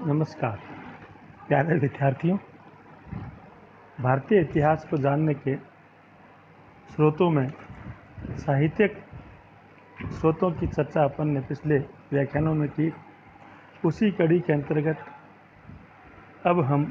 नमस्कार प्यारे विद्यार्थियों। भारतीय इतिहास को जानने के स्रोतों में साहित्यिक स्रोतों की चर्चा अपन ने पिछले व्याख्यानों में की। उसी कड़ी के अंतर्गत अब हम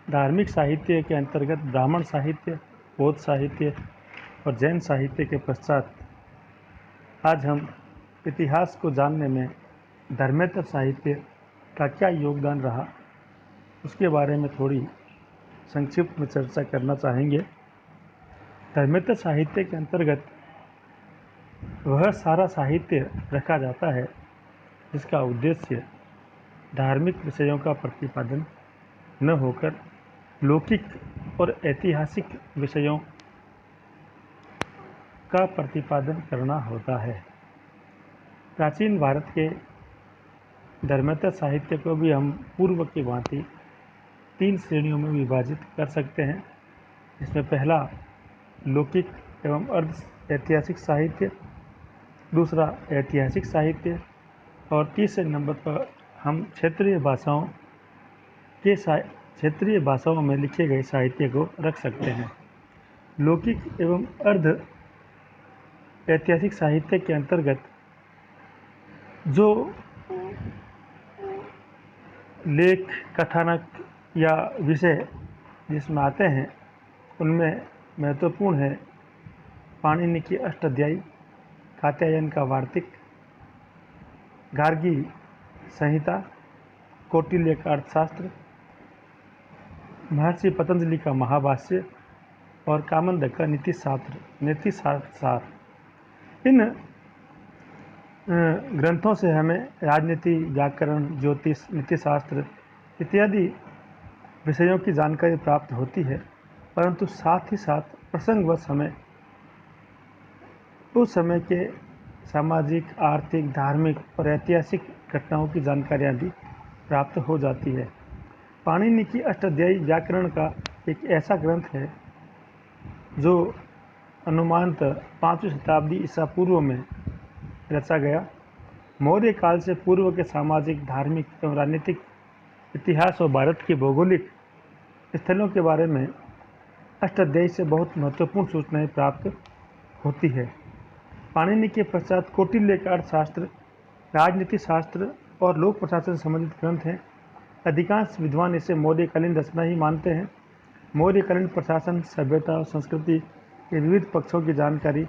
धार्मिक साहित्य के अंतर्गत ब्राह्मण साहित्य, बौद्ध साहित्य और जैन साहित्य के पश्चात आज हम इतिहास को जानने में धर्मेतर साहित्य का क्या योगदान रहा उसके बारे में थोड़ी संक्षिप्त में चर्चा करना चाहेंगे। धर्मेतर साहित्य के अंतर्गत वह सारा साहित्य रखा जाता है जिसका उद्देश्य धार्मिक विषयों का प्रतिपादन न होकर लौकिक और ऐतिहासिक विषयों का प्रतिपादन करना होता है। प्राचीन भारत के धर्मेतर साहित्य को भी हम पूर्व की भांति 3 श्रेणियों में विभाजित कर सकते हैं। इसमें पहला लौकिक एवं अर्ध ऐतिहासिक साहित्य, दूसरा ऐतिहासिक साहित्य और तीसरे नंबर पर हम क्षेत्रीय भाषाओं में लिखे गए साहित्य को रख सकते हैं। लौकिक एवं अर्ध ऐतिहासिक साहित्य के अंतर्गत जो लेख, कथानक या विषय जिसमें आते हैं उनमें महत्वपूर्ण है पाणिनि की अष्टाध्यायी, कात्यायन का वार्तिक, गार्गी संहिता, कौटिल्य का अर्थशास्त्र, महर्षि पतंजलि का महाभाष्य और कामंदक का नीतिशास्त्र। इन ग्रंथों से हमें राजनीति, व्याकरण, ज्योतिष, नीतिशास्त्र इत्यादि विषयों की जानकारी प्राप्त होती है, परंतु साथ ही साथ प्रसंगवश हमें उस समय के सामाजिक, आर्थिक, धार्मिक और ऐतिहासिक घटनाओं की जानकारियाँ भी प्राप्त हो जाती है। पाणिनि की अष्टाध्यायी व्याकरण का एक ऐसा ग्रंथ है जो अनुमानतः 5वीं शताब्दी ईसा पूर्व में रचा गया। मौर्य काल से पूर्व के सामाजिक, धार्मिक एवं राजनीतिक इतिहास और भारत के भौगोलिक स्थलों के बारे में अष्टाध्यायी से बहुत महत्वपूर्ण सूचनाएं प्राप्त होती है। पाणिनि के पश्चात कौटिल्य का अर्थशास्त्र, राजनीति शास्त्र और लोक प्रशासन से संबंधित ग्रंथ हैं। अधिकांश विद्वान इसे मौर्यकालीन रचना ही मानते हैं। मौर्यकालीन प्रशासन, सभ्यता और संस्कृति के विविध पक्षों की जानकारी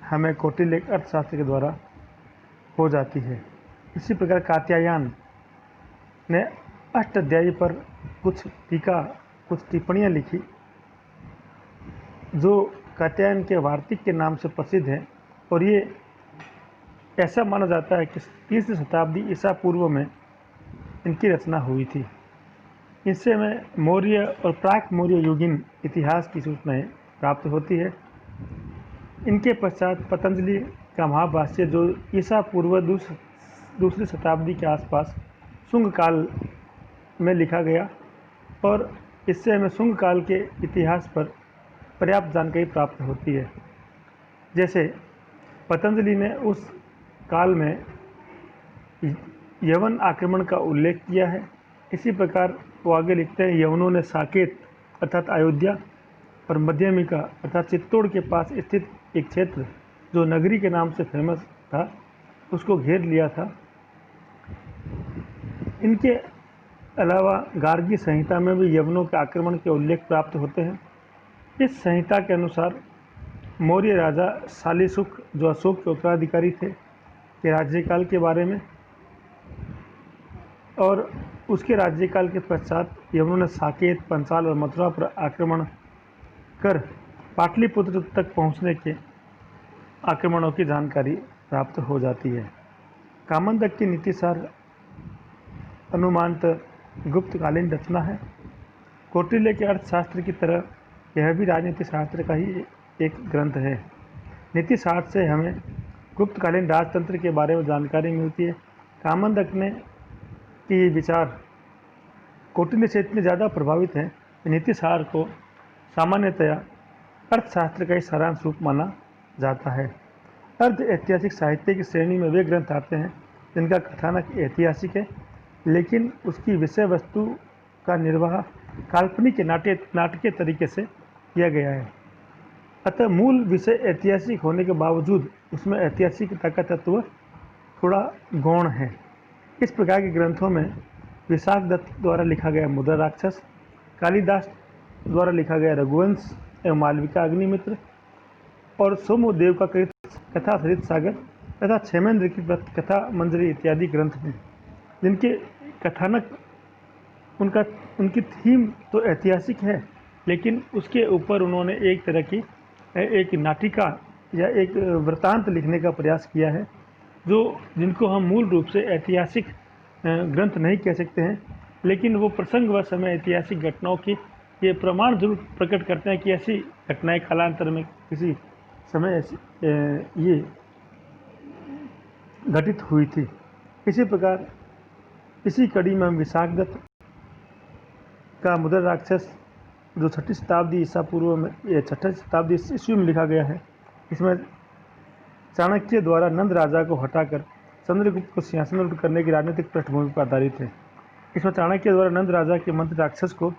हमें कौटिल्य अर्थशास्त्र के द्वारा हो जाती है। इसी प्रकार कात्यायन ने अष्टाध्यायी पर कुछ टिप्पणियाँ लिखी जो कात्यायन के वार्तिक के नाम से प्रसिद्ध है और ये ऐसा माना जाता है कि 3वीं शताब्दी ईसा पूर्व में इनकी रचना हुई थी। इससे हमें मौर्य और प्राक मौर्य युगीन इतिहास की सूचनाएं प्राप्त होती है। इनके पश्चात पतंजलि का महाभाष्य जो ईसा पूर्व दूसरी शताब्दी के आसपास शुंग काल में लिखा गया और इससे हमें शुंग काल के इतिहास पर पर्याप्त जानकारी प्राप्त होती है। जैसे पतंजलि ने उस काल में यवन आक्रमण का उल्लेख किया है। इसी प्रकार वो आगे लिखते हैं, यवनों ने साकेत अर्थात अयोध्या और मध्यमिका अर्थात चित्तौड़ के पास स्थित एक क्षेत्र जो नगरी के नाम से फेमस था उसको घेर लिया था। इनके अलावा गार्गी संहिता में भी यवनों के आक्रमण के उल्लेख प्राप्त होते हैं। इस संहिता के अनुसार मौर्य राजा शालीशुक जो अशोक के उत्तराधिकारी थे के राज्यकाल के बारे में और उसके राज्यकाल के पश्चात यवनों ने साकेत, पंचाल और मथुरा पर आक्रमण कर पाटलिपुत्र तक पहुंचने के आक्रमणों की जानकारी प्राप्त हो जाती है। कामंदक की नीतिसार अनुमानतः गुप्तकालीन रचना है। कौटिल्य के अर्थशास्त्र की तरह यह भी राजनीति शास्त्र का ही एक ग्रंथ है। नीति शास्त्र से हमें गुप्तकालीन राजतंत्र के बारे में जानकारी मिलती है। कामंदक ने के विचार कौटिल्य से इतने ज़्यादा प्रभावित हैं कि नीति सार को सामान्यतया अर्थशास्त्र का ही सारांश रूप माना जाता है। अर्ध ऐतिहासिक साहित्य की श्रेणी में वे ग्रंथ आते हैं जिनका कथानक ऐतिहासिक है, लेकिन उसकी विषय वस्तु का निर्वाह काल्पनिक नाटकीय तरीके से किया गया है। अतः मूल विषय ऐतिहासिक होने के बावजूद उसमें ऐतिहासिकता का तत्व थोड़ा गौण है। इस प्रकार के ग्रंथों में विशाख दत्त द्वारा लिखा गया मुद्रा राक्षस, कालिदास द्वारा लिखा गया रघुवंश एवं मालविका अग्निमित्र और सोमदेव का कथा सरित सागर तथा क्षेमेंद्र की कथा मंजरी इत्यादि ग्रंथ हैं, जिनके कथानक उनकी थीम तो ऐतिहासिक है, लेकिन उसके ऊपर उन्होंने एक तरह की एक नाटिका या एक वृत्तांत लिखने का प्रयास किया है, जिनको हम मूल रूप से ऐतिहासिक ग्रंथ नहीं कह सकते हैं, लेकिन वो प्रसंग व समय ऐतिहासिक घटनाओं की ये प्रमाण जरूर प्रकट करते हैं कि ऐसी घटनाएं कालांतर में किसी समय ये घटित हुई थी। इसी प्रकार इसी कड़ी में विशाख दत्त का मुद्रा राक्षस जो 6ठी शताब्दी ईसा पूर्व में 6ठी शताब्दी ईस्वी में लिखा गया है, इसमें चाणक्य द्वारा नंद राजा को हटाकर चंद्रगुप्त को सिंहासनरूढ़ करने की राजनीतिक पृष्ठभूमि पर आधारित है। इसमें चाणक्य द्वारा नंद राजा के मंत्री राक्षस को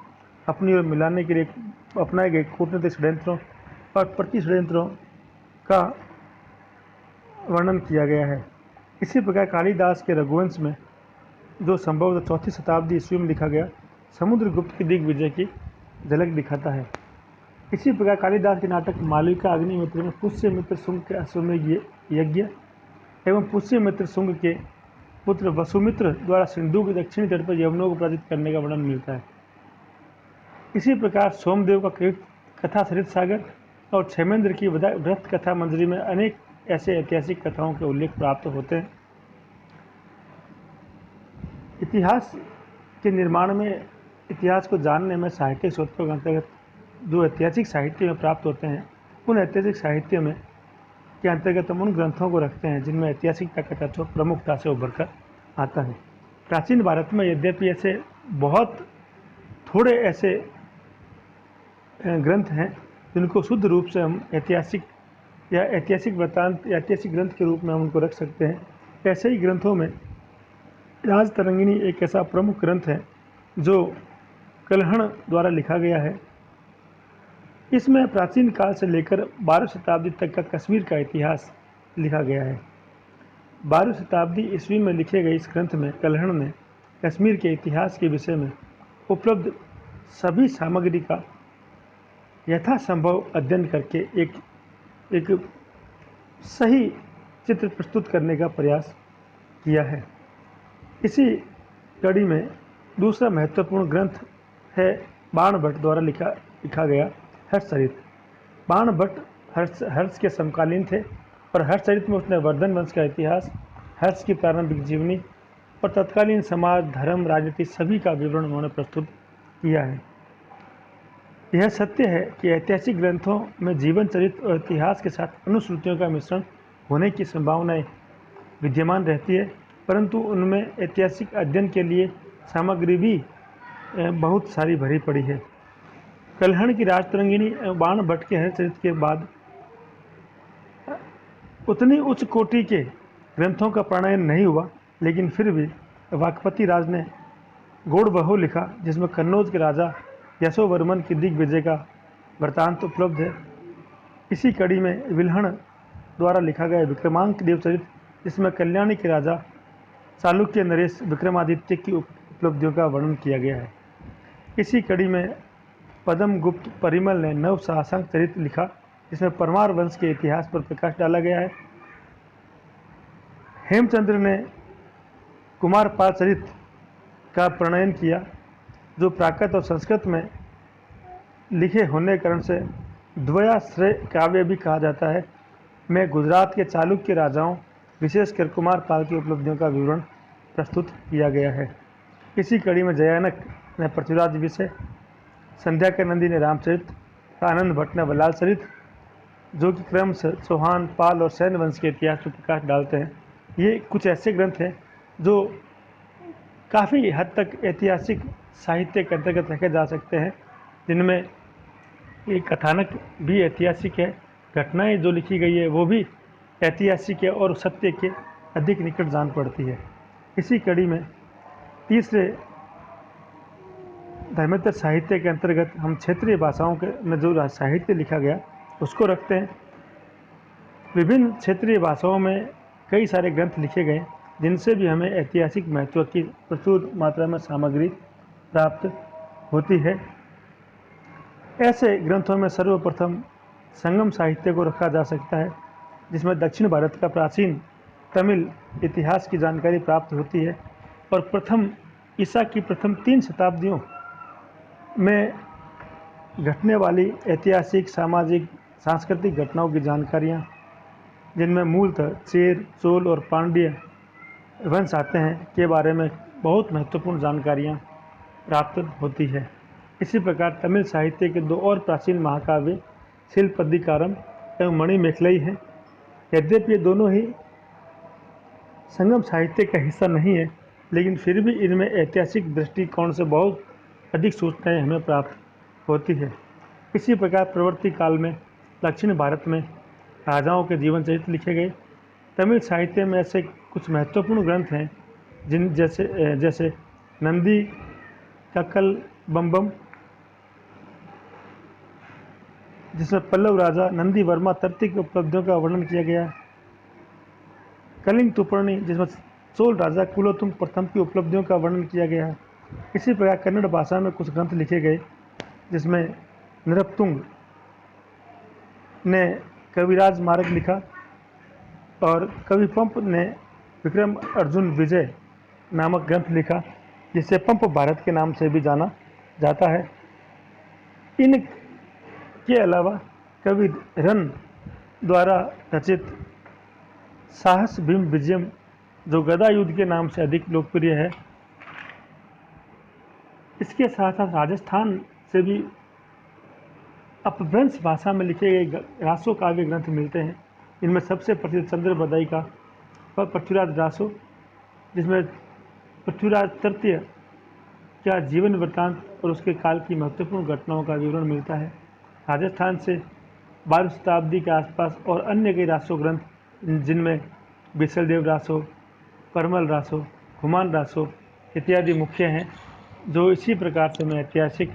अपनी ओर मिलाने के लिए अपनाए गए कूटनीतिक षड्यंत्रों और प्रति षड्यंत्रों का वर्णन किया गया है। इसी प्रकार कालिदास के रघुवंश में जो संभवतः 4ठी शताब्दी ईस्वी में लिखा गया समुद्रगुप्त की दिग्विजय की झलक दिखाता है। इसी प्रकार कालिदास के नाटक मालविका अग्निमित्र में पुष्यमित्र शुंग के अश्वमेध यज्ञ एवं पुष्यमित्र शुंग के पुत्र वसुमित्र द्वारा सिंधु के दक्षिणी तट पर यवनों को पराजित करने का वर्णन मिलता है। इसी प्रकार सोमदेव का कथा सरित सागर और क्षेमेंद्र की व्रत कथा मंजरी में अनेक ऐसे ऐतिहासिक कथाओं के उल्लेख प्राप्त होते हैं। इतिहास के निर्माण में, इतिहास को जानने में साहित्यिक स्रोतों के अंतर्गत जो ऐतिहासिक साहित्य में प्राप्त होते हैं, उन ऐतिहासिक साहित्य में के अंतर्गत हम उन ग्रंथों को रखते हैं जिनमें ऐतिहासिकता का तत्व प्रमुखता से उभर कर आता है। प्राचीन भारत में यद्यपि ऐसे बहुत थोड़े ऐसे ग्रंथ हैं जिनको शुद्ध रूप से हम ऐतिहासिक या ऐतिहासिक वृत्तांत या ऐतिहासिक ग्रंथ के रूप में हम उनको रख सकते हैं। ऐसे ही ग्रंथों में राजतरंगिणी एक ऐसा प्रमुख ग्रंथ है जो कल्हण द्वारा लिखा गया है। इसमें प्राचीन काल से लेकर 12वीं शताब्दी तक का कश्मीर का इतिहास लिखा गया है। 12वीं शताब्दी ईस्वी में लिखे गए इस ग्रंथ में कल्हण ने कश्मीर के इतिहास के विषय में उपलब्ध सभी सामग्री का यथासंभव अध्ययन करके एक सही चित्र प्रस्तुत करने का प्रयास किया है। इसी कड़ी में दूसरा महत्वपूर्ण ग्रंथ है बाणभट्ट द्वारा लिखा गया हर्षचरित। बाणभट्ट हर्ष के समकालीन थे और हर्षचरित में उसने वर्धन वंश का इतिहास, हर्ष की प्रारंभिक जीवनी और तत्कालीन समाज, धर्म, राजनीति सभी का विवरण उन्होंने प्रस्तुत किया है। यह सत्य है कि ऐतिहासिक ग्रंथों में जीवन चरित्र और इतिहास के साथ अनुश्रुतियों का मिश्रण होने की संभावनाएं विद्यमान रहती है, परंतु उनमें ऐतिहासिक अध्ययन के लिए सामग्री भी बहुत सारी भरी पड़ी है। कल्हण की राजतरंगिणी बाणभट्ट के हर्षचरित के बाद उतनी उच्च कोटि के ग्रंथों का प्रणयन नहीं हुआ, लेकिन फिर भी वाकपति राज ने गौड़बहु लिखा, जिसमें कन्नौज के राजा यशोवर्मन की दिग्विजय का वृत्तांत उपलब्ध है। इसी कड़ी में विल्हण द्वारा लिखा गया विक्रमांक देवचरित, जिसमें कल्याणी के राजा चालुक्य नरेश विक्रमादित्य की उपलब्धियों का वर्णन किया गया है। इसी कड़ी में पद्मगुप्त परिमल ने नव साहसांक चरित लिखा, जिसमें परमार वंश के इतिहास पर प्रकाश डाला गया है। हेमचंद्र ने कुमारपाल चरित का प्रणयन किया, जो प्राकृत और संस्कृत में लिखे होने के कारण से द्वयाश्रय काव्य भी कहा जाता है। में गुजरात के चालुक्य राजाओं, विशेषकर कुमारपाल की उपलब्धियों का विवरण प्रस्तुत किया गया है। इसी कड़ी में जयानक ने पृथ्वीराज विषय, संध्या के नंदी ने रामचरित, आनंद भट्ट ने बल्लाल चरित, जो कि क्रम से चौहान, पाल और सैन्य वंश के इतिहास पर प्रकाश डालते हैं। ये कुछ ऐसे ग्रंथ हैं जो काफ़ी हद तक ऐतिहासिक साहित्य के अंतर्गत रखे जा सकते हैं, जिनमें एक कथानक भी ऐतिहासिक है, घटनाएं जो लिखी गई है वो भी ऐतिहासिक है और सत्य के अधिक निकट जान पड़ती है। इसी कड़ी में तीसरे धर्मेतर साहित्य के अंतर्गत हम क्षेत्रीय भाषाओं के में जो साहित्य लिखा गया उसको रखते हैं। विभिन्न क्षेत्रीय भाषाओं में कई सारे ग्रंथ लिखे गए जिनसे भी हमें ऐतिहासिक महत्व की प्रचुर मात्रा में सामग्री प्राप्त होती है। ऐसे ग्रंथों में सर्वप्रथम संगम साहित्य को रखा जा सकता है, जिसमें दक्षिण भारत का प्राचीन तमिल इतिहास की जानकारी प्राप्त होती है और ईसा की प्रथम 3 शताब्दियों में घटने वाली ऐतिहासिक, सामाजिक, सांस्कृतिक घटनाओं की जानकारियाँ, जिनमें मूलतः चेर, चोल और पांड्य वंश आते हैं, के बारे में बहुत महत्वपूर्ण जानकारियाँ प्राप्त होती है। इसी प्रकार तमिल साहित्य के 2 और प्राचीन महाकाव्य शिल्पदिकारम एवं मणिमेखलई हैं। यद्यपि ये दोनों ही संगम साहित्य का हिस्सा नहीं है, लेकिन फिर भी इनमें ऐतिहासिक दृष्टिकोण से बहुत अधिक सूचनाएं हमें प्राप्त होती है। इसी प्रकार प्रवर्ती काल में दक्षिण भारत में राजाओं के जीवन चरित्र लिखे गए। तमिल साहित्य में ऐसे कुछ महत्वपूर्ण ग्रंथ हैं जिन जैसे नंदी कक्कल बम्बम, जिसमें पल्लव राजा नंदी वर्मा तृतीय की उपलब्धियों का वर्णन किया गया है। कलिंग तुपर्णी, जिसमें चोल राजा कुलोत्तुंग प्रथम की उपलब्धियों का वर्णन किया गया है। इसी प्रकार कन्नड़ भाषा में कुछ ग्रंथ लिखे गए जिसमें नृपतुंग ने कविराज मार्ग लिखा और कवि पंप ने विक्रम अर्जुन विजय नामक ग्रंथ लिखा, जिसे पंप भारत के नाम से भी जाना जाता है। इनके अलावा कवि रन द्वारा रचित साहस भीम विजयम, जो गदा युद्ध के नाम से अधिक लोकप्रिय है। इसके साथ साथ राजस्थान से भी अपभ्रंश भाषा में लिखे गए रासो काव्य ग्रंथ मिलते हैं। इनमें सबसे प्रसिद्ध चंद्र बदाई का पृथ्वीराज रासो, जिसमें पृथ्वीराज तृतीय का जीवन वृत्तांत और उसके काल की महत्वपूर्ण घटनाओं का विवरण मिलता है। राजस्थान से 12वीं शताब्दी के आसपास और अन्य कई रासो ग्रंथ, जिनमें बिसलदेव रासो, परमल रासो, हुमान रासो इत्यादि मुख्य हैं, जो इसी प्रकार से मैं ऐतिहासिक